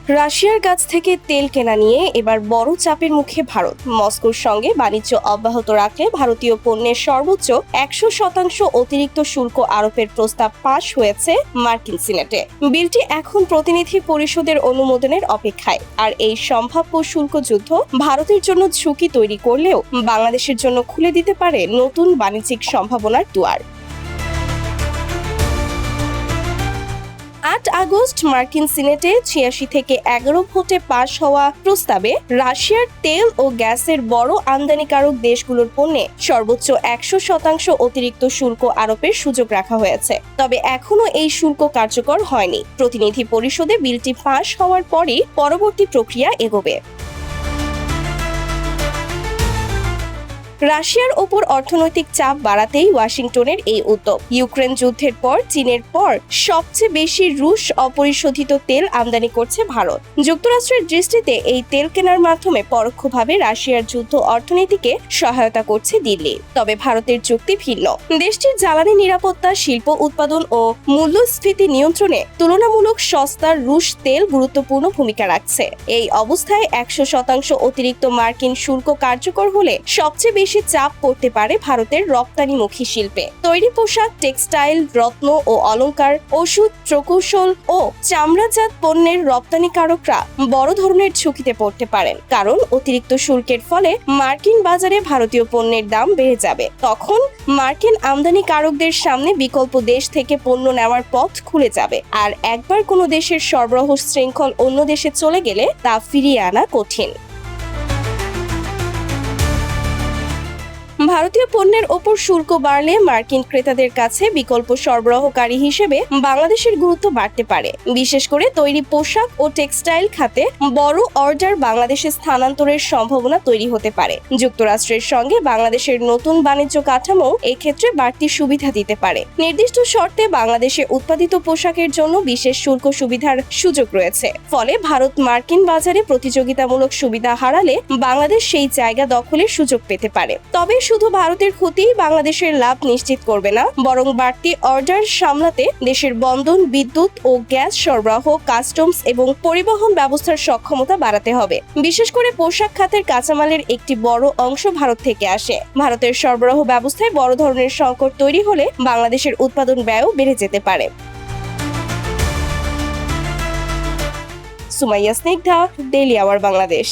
রাশিয়ার কাছ থেকে তেল কেনা নিয়ে এবার বড় চাপের মুখে ভারত। মস্কোর সঙ্গে বাণিজ্য অব্যাহত রাখলে ভারতীয় পণ্যের সর্বোচ্চ 100% অতিরিক্ত শুল্ক আরোপের প্রস্তাব পাশ হয়েছে মার্কিন সিনেটে। বিলটি এখন প্রতিনিধি পরিষদের অনুমোদনের অপেক্ষায়। আর এই সম্ভাব্য শুল্ক যুদ্ধ ভারতের জন্য ঝুঁকি তৈরি করলেও বাংলাদেশের জন্য খুলে দিতে পারে নতুন বাণিজ্যিক সম্ভাবনার দুয়ার। 8 আগস্ট মার্কিন সিনেটে 86 থেকে 11 ভোটে পাশ হওয়া প্রস্তাবে রাশিয়ার তেল ও গ্যাসের বড় আমদানিকারক দেশগুলোর পণ্যে সর্বোচ্চ 100% অতিরিক্ত শুল্ক আরোপের সুযোগ রাখা হয়েছে। তবে এখনো এই শুল্ক কার্যকর হয়নি। প্রতিনিধি পরিষদে বিলটি পাশ হওয়ার পরই পরবর্তী প্রক্রিয়া এগোবে। রাশিয়ার ওপর অর্থনৈতিক চাপ বাড়াতেই ওয়াশিংটনের এই উদ্যোগ। ইউক্রেন যুদ্ধের পর চীনের পর সবচেয়ে বেশি রুশ অপরিশোধিত তেল আমদানি করছে ভারত। যুক্তরাষ্ট্রের দৃষ্টিতে এই তেল কেনার মাধ্যমে পরোক্ষভাবে রাশিয়ার যুদ্ধ অর্থনীতিকে সহায়তা করছে দিল্লি। তবে ভারতের যুক্তি ভিন্ন। দেশটির জ্বালানি নিরাপত্তা, শিল্প উৎপাদন ও মূল্যস্ফীতি নিয়ন্ত্রণে তুলনামূলক সস্তার রুশ তেল গুরুত্বপূর্ণ ভূমিকা রাখছে। এই অবস্থায় 100% অতিরিক্ত মার্কিন শুল্ক কার্যকর হলে সবচেয়ে বেশি চাপ পড়তে পারে ভারতের রপ্তানিমুখী শিল্পে। তৈরি পোশাক, টেক্সটাইল, রত্ন ও অলংকার, ওষুধ, প্রকৌশল ও চামড়াজাত পণ্যের রপ্তানিকারকরা বড় ধরনের ঝুঁকিতে পড়তে পারেন। কারণ অতিরিক্ত শুল্কের ফলে মার্কিন বাজারে ভারতীয় পণ্যের দাম বেড়ে যাবে। তখন মার্কিন আমদানিকারকদের সামনে বিকল্প দেশ থেকে পণ্য নেওয়ার পথ খুলে যাবে। আর একবার কোনো দেশের সরবরাহ শৃঙ্খল অন্য দেশে চলে গেলে তা ফিরিয়ে আনা কঠিন। ভারতীয় পণ্যের ওপর শুল্ক বাড়লে মার্কিন ক্রেতাদের কাছে বিকল্প সরবরাহকারী হিসেবে বাংলাদেশের গুরুত্ব বাড়তে পারে। বিশেষ করে তৈরি পোশাক ও টেক্সটাইল খাতে বড় অর্ডার বাংলাদেশে স্থানান্তরের সম্ভাবনা তৈরি হতে পারে। যুক্তরাষ্ট্রের সঙ্গে বাংলাদেশের নতুন বাণিজ্য কাঠামো এক্ষেত্রে বাড়তি সুবিধা দিতে পারে। নির্দিষ্ট শর্তে বাংলাদেশে উৎপাদিত পোশাকের জন্য বিশেষ শুল্ক সুবিধার সুযোগ রয়েছে। ফলে ভারত মার্কিন বাজারে প্রতিযোগিতামূলক সুবিধা হারালে বাংলাদেশ সেই জায়গা দখলের সুযোগ পেতে পারে। তবে শুধু ভারতের ক্ষতি বাংলাদেশের লাভ নিশ্চিত করবে না, বরং বাড়তি অর্ডার সামলাতে দেশের বন্দর, বিদ্যুৎ ও গ্যাস সরবরাহ, কাস্টমস এবং পরিবহন ব্যবস্থার সক্ষমতা বাড়াতে হবে। বিশেষ করে পোশাক খাতের কাঁচামালের একটি বড় অংশ ভারত থেকে আসে। ভারতের সরবরাহ ব্যবস্থায় বড় ধরনের সংকট তৈরি হলে বাংলাদেশের উৎপাদন ব্যয়ও বেড়ে যেতে পারে। Sumaiya Snigdha, daily our Bangladesh.